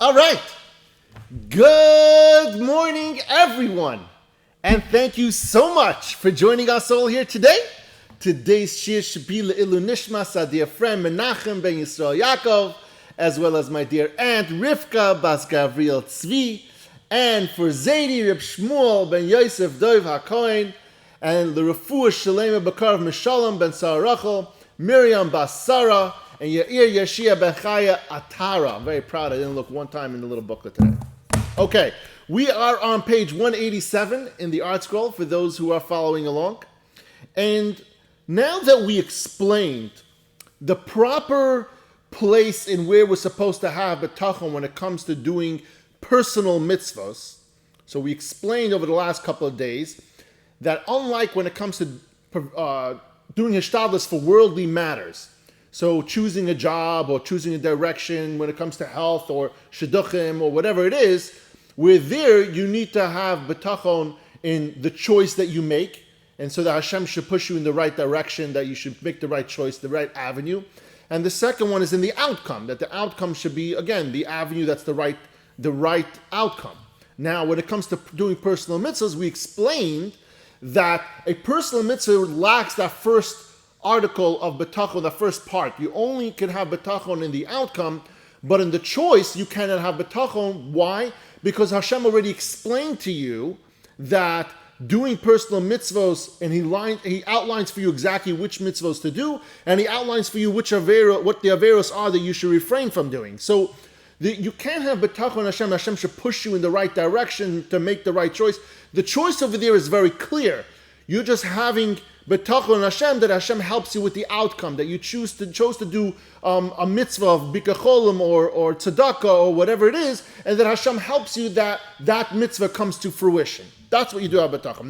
All right. Good morning, everyone. And thank you so much for joining us all here today. Today's shiur should be le'ilu nishmas our dear friend Menachem ben Yisrael Yaakov, as well as my dear aunt Rivka bas Gavriel Tzvi, and for Zaidi Reb Shmuel ben Yosef Dov HaKohen, and the Refuah Shalema Bakar Mishalom ben Sarachel, Miriam bas Sarah, and Yair Yashia ben Chaya Atara. I'm very proud I didn't look one time in the little booklet today. Okay, we are on page 187 in the art scroll for those who are following along. And now that we explained the proper place in where we're supposed to have Bitachon when it comes to doing personal mitzvos, so we explained over the last couple of days that unlike when it comes to doing hishtadlus for worldly matters, so choosing a job or choosing a direction when it comes to health or shidduchim or whatever it is, where there you need to have Bitachon in the choice that you make, and so that Hashem should push you in the right direction, that you should make the right choice, the right avenue. And the second one is in the outcome, that the outcome should be, again, the avenue that's the right outcome. Now, when it comes to doing personal mitzvahs, we explained that a personal mitzvah lacks that first article of Bitachon, the first part. You only can have Bitachon in the outcome, but in the choice, you cannot have Bitachon. Why? Because Hashem already explained to you that doing personal mitzvos, and he outlines for you exactly which mitzvos to do, and he outlines for you what the averos are that you should refrain from doing. So you can't have Bitachon Hashem. Hashem should push you in the right direction to make the right choice. The choice over there is very clear. You're just having Bitachon Hashem, that Hashem helps you with the outcome, that you chose to do a mitzvah of Bitachon or tzedakah or whatever it is, and that Hashem helps you that mitzvah comes to fruition. That's what you do at Bitachon.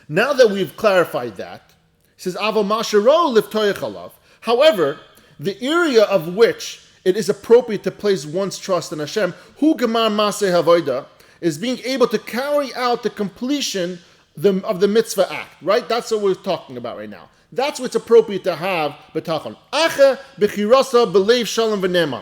Now that we've clarified that, he says, Avo masharo liftoyach alav. However, the area of which it is appropriate to place one's trust in Hashem, hu gemar maseh havoida, is being able to carry out the completion of the mitzvah act, right? That's what we're talking about right now. That's what's appropriate to have Bitachon. Acha b'chirasa b'leiv shalom v'neman.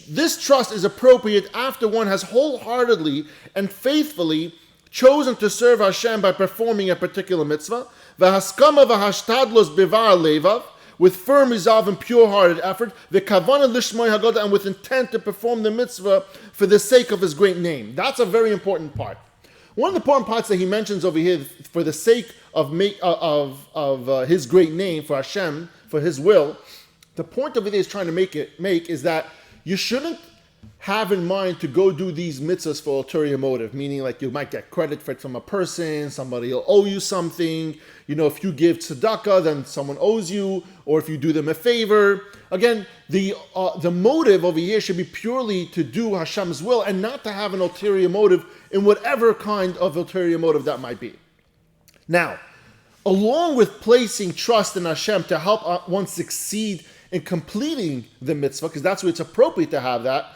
This trust is appropriate after one has wholeheartedly and faithfully chosen to serve Hashem by performing a particular mitzvah, v'haskama v'hashtadlos b'var levav, with firm resolve and pure-hearted effort, v'kavana lishmoi hagoda, and with intent to perform the mitzvah for the sake of His great name. That's a very important part. One of the important parts that he mentions over here, for the sake of His great name, for Hashem, for His will, the point over there is trying to make is that you shouldn't have in mind to go do these mitzvahs for ulterior motive, meaning like you might get credit for it from a person, somebody will owe you something. If you give tzedakah, then someone owes you, or if you do them a favor. Again, the motive over here should be purely to do Hashem's will and not to have an ulterior motive in whatever kind of ulterior motive that might be. Now, along with placing trust in Hashem to help one succeed in completing the mitzvah, because that's where it's appropriate to have that,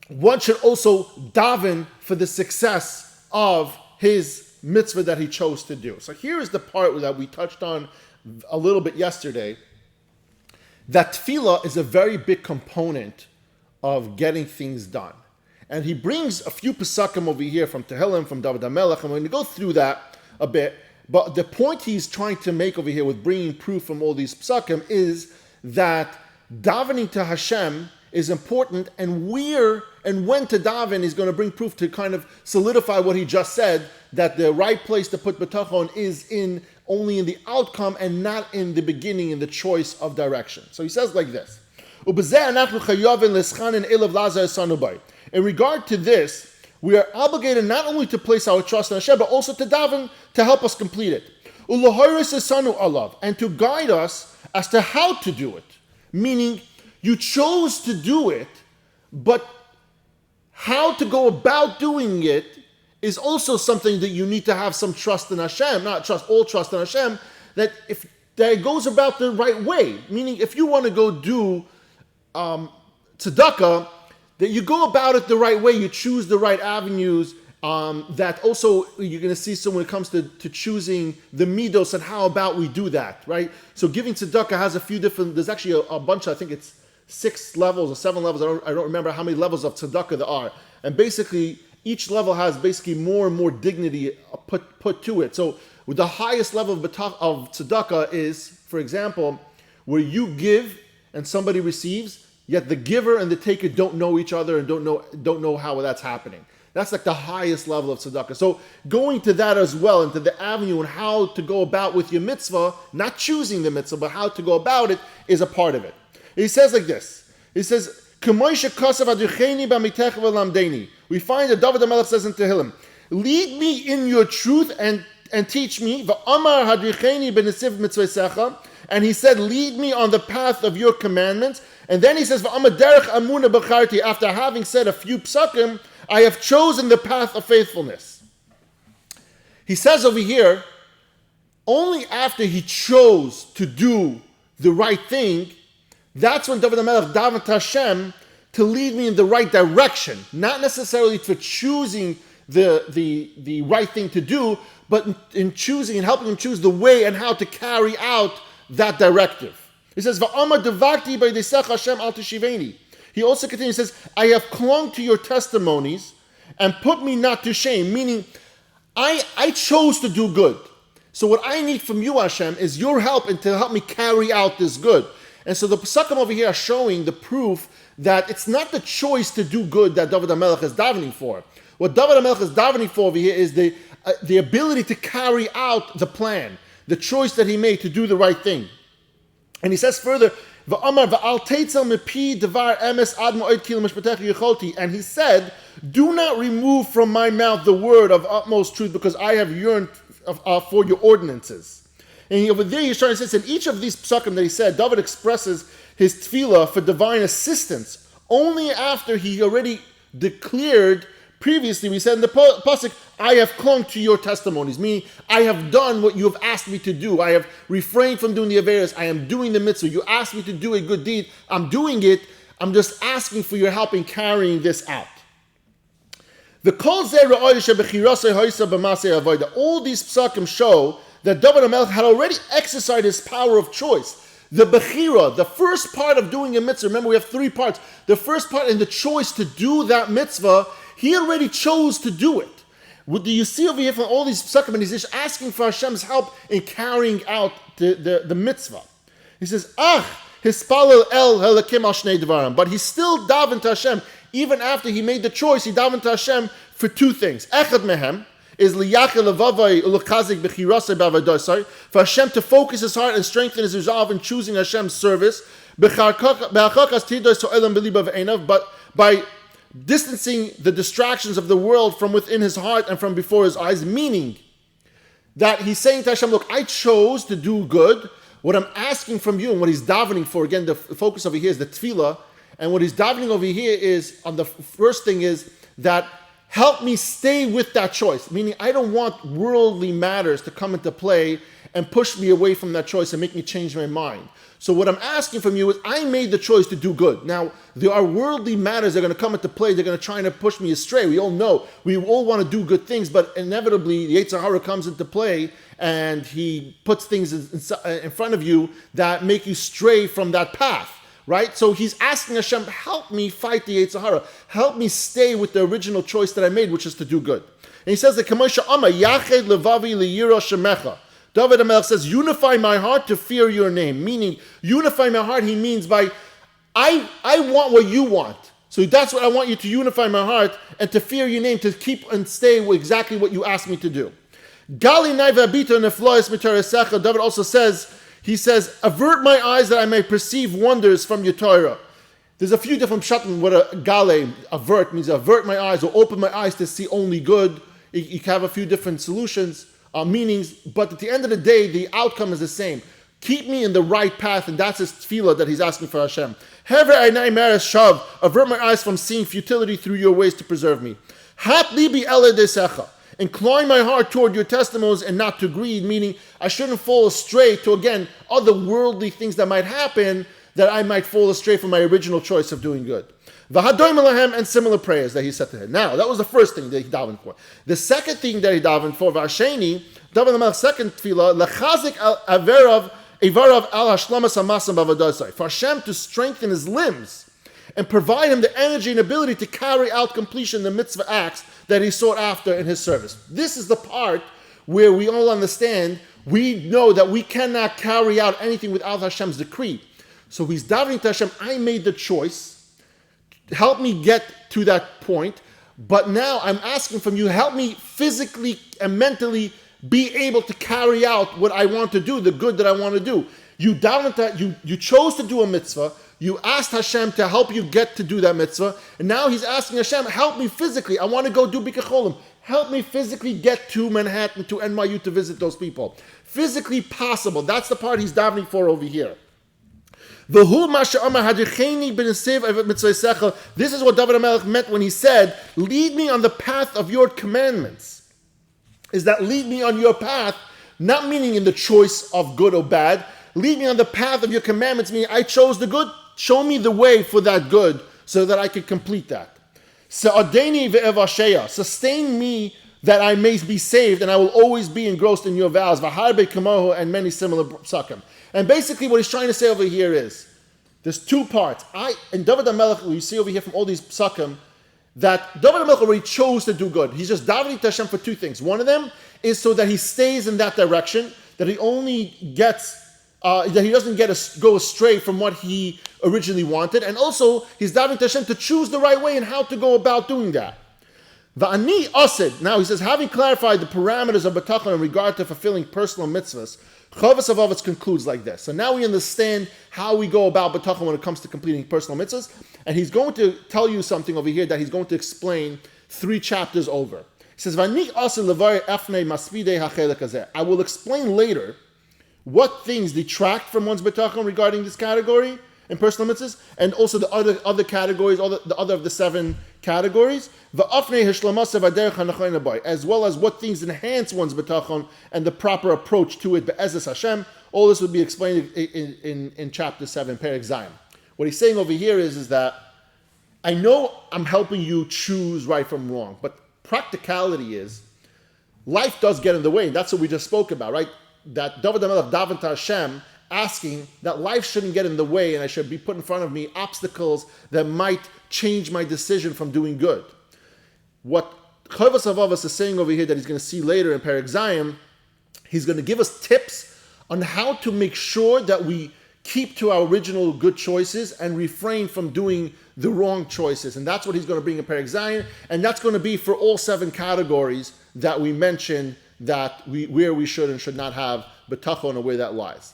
one should also daven for the success of his mitzvah that he chose to do. So here is the part that we touched on a little bit yesterday, that tefillah is a very big component of getting things done. And he brings a few pesakim over here from Tehillim, from David HaMelech, and we're going to go through that a bit. But the point he's trying to make over here with bringing proof from all these pesakim is that davening to Hashem is important, and where and when to daven is going to bring proof to kind of solidify what he just said, that the right place to put Bitachon is only in the outcome and not in the beginning, in the choice of direction. So he says like this. In regard to this, we are obligated not only to place our trust in Hashem, but also to daven to help us complete it. And to guide us as to how to do it. Meaning, you chose to do it, but how to go about doing it is also something that you need to have some trust in Hashem, all trust in Hashem, that it goes about the right way. Meaning, if you want to go do tzedakah, that you go about it the right way, you choose the right avenues, that also you're going to see, so when it comes to choosing the midos and how about we do that, right? So giving tzedakah has a few different, there's actually a bunch, I think it's 6 levels or 7 levels. I don't remember how many levels of tzedakah there are. And basically, each level has basically more and more dignity put to it. So with the highest level of tzedakah is, for example, where you give and somebody receives, yet the giver and the taker don't know each other and don't know how that's happening. That's like the highest level of tzedakah. So going to that as well, into the avenue and how to go about with your mitzvah, not choosing the mitzvah, but how to go about it, is a part of it. He says like this. He says, we find that David HaMelech says in Tehillim, lead me in your truth and teach me. And he said, lead me on the path of your commandments. And then he says, after having said a few psakim, I have chosen the path of faithfulness. He says over here, only after he chose to do the right thing, that's when David HaMelech davened to Hashem to lead me in the right direction. Not necessarily for choosing the right thing to do, but in choosing and helping him choose the way and how to carry out that directive. He says, Va'ama devakti b'yedesech Hashem al teshiveni. He also continues, he says, I have clung to your testimonies and put me not to shame, meaning I chose to do good. So what I need from you, Hashem, is your help and to help me carry out this good. And so the Pesukim over here are showing the proof that it's not the choice to do good that David HaMelech is davening for. What David HaMelech is davening for over here is the ability to carry out the plan, the choice that he made to do the right thing. And he says further, and he said, do not remove from my mouth the word of utmost truth, because I have yearned for your ordinances. And over there he's trying to say, in each of these psukim that he said, David expresses his tefillah for divine assistance only after he already declared previously. We said in the pasuk, I have clung to your testimonies, meaning I have done what you have asked me to do. I have refrained from doing the averos. I am doing the mitzvah. You asked me to do a good deed. I'm doing it. I'm just asking for your help in carrying this out. All these psukim show that David HaMelech had already exercised his power of choice. The bechira, the first part of doing a mitzvah, remember we have 3 parts. The first part in the choice to do that mitzvah, he already chose to do it. What do you see over here from all these psukim? And he's just asking for Hashem's help in carrying out the mitzvah. He says, hispalel el helakim al shnei dvarim. But he still davened to Hashem. Even after he made the choice, he davened to Hashem for 2 things. Echad mehem is liyachel levavai ulchazik bechirasei b'avadosai, for Hashem to focus his heart and strengthen his resolve in choosing Hashem's service. But by distancing the distractions of the world from within his heart and from before his eyes, meaning that he's saying to Hashem, look, I chose to do good. What I'm asking from you and what he's davening for, again, the focus over here is the tefillah, and what he's davening over here is, on the first thing is that help me stay with that choice, meaning I don't want worldly matters to come into play and push me away from that choice and make me change my mind. So what I'm asking from you is, I made the choice to do good. Now, there are worldly matters that are going to come into play. They're going to try to push me astray. We all know. We all want to do good things, but inevitably, the Yetzer Hara comes into play, and he puts things in front of you that make you stray from that path, right? So he's asking Hashem, help me fight the Yetzer Hara. Help me stay with the original choice that I made, which is to do good. And he says that, Kamosha Amma, Yached Levavi Liyira Shemecha. David HaMelech says, unify my heart to fear your name. Meaning, unify my heart, he means by, I want what you want. So that's what I want you to unify my heart and to fear your name, to keep and stay with exactly what you asked me to do. David also says, he says, avert my eyes that I may perceive wonders from your Torah. There's a few different pshatim what a gale, avert, means avert my eyes or open my eyes to see only good. You can have a few different solutions. Meanings, but at the end of the day, the outcome is the same. Keep me in the right path, and that's his tefillah that he's asking for Hashem. Avert my eyes from seeing futility through your ways to preserve me. Incline my heart toward your testimonies and not to greed, meaning I shouldn't fall astray to, again, other worldly things that might happen, that I might fall astray from my original choice of doing good. And similar prayers that he said to him. Now, that was the first thing that he davened for. The second thing that he davened for, Vasheni, David HaMelech's second tefillah, lechazik averav Evarav al hashlamas hamasam b'avadasai, for Hashem to strengthen his limbs and provide him the energy and ability to carry out completion the mitzvah acts that he sought after in his service. This is the part where we all understand, we know that we cannot carry out anything without Hashem's decree. So he's davening to Hashem, I made the choice, help me get to that point, but now I'm asking from you, help me physically and mentally be able to carry out what I want to do, the good that I want to do. You davened that, you chose to do a mitzvah, you asked Hashem to help you get to do that mitzvah, and now he's asking Hashem, help me physically, I want to go do Bitachon. Help me physically get to Manhattan, to NYU to visit those people. Physically possible. That's the part he's davening for over here. This is what David HaMelech meant when he said, lead me on the path of your commandments. Is that lead me on your path, not meaning in the choice of good or bad. Lead me on the path of your commandments, meaning I chose the good, show me the way for that good so that I could complete that. Sustain me that I may be saved, and I will always be engrossed in your vows. And many similar psukim. And basically what he's trying to say over here is, there's two parts. And David HaMelech, you see over here from all these psukim, that David HaMelech already chose to do good. He's just davening to Hashem for two things. One of them is so that he stays in that direction, that he only gets that he doesn't go astray from what he originally wanted, and also he's davening to Hashem to choose the right way and how to go about doing that. Va'ani asid. Now he says, having clarified the parameters of Bitachon in regard to fulfilling personal mitzvahs, Chovos HaLevavos concludes like this. So now we understand how we go about Bitachon when it comes to completing personal mitzvahs, and he's going to tell you something over here that he's going to explain 3 chapters over. He says, Va'ani asid levari efnei maspidei hachelek hazeh. I will explain later what things detract from one's Bitachon regarding this category in personal mitzvahs, and also the other categories, the other of the 7 categories, as well as what things enhance one's Bitachon and the proper approach to it, be'ezus Hashem. All this would be explained in chapter 7, Perek Zayin. What he's saying over here is that I know I'm helping you choose right from wrong, but practicality is, life does get in the way, and that's what we just spoke about, right? That David HaMelech davened to Hashem, asking that life shouldn't get in the way and I should be put in front of me obstacles that might change my decision from doing good. What Chovos HaLevavos is saying over here that he's going to see later in Perek Zayin, he's going to give us tips on how to make sure that we keep to our original good choices and refrain from doing the wrong choices. And that's what he's going to bring in Perek Zayin, and that's going to be for all 7 categories that we mentioned, that where we should and should not have Bitachon or where that lies.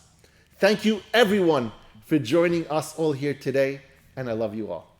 Thank you everyone for joining us all here today, and I love you all.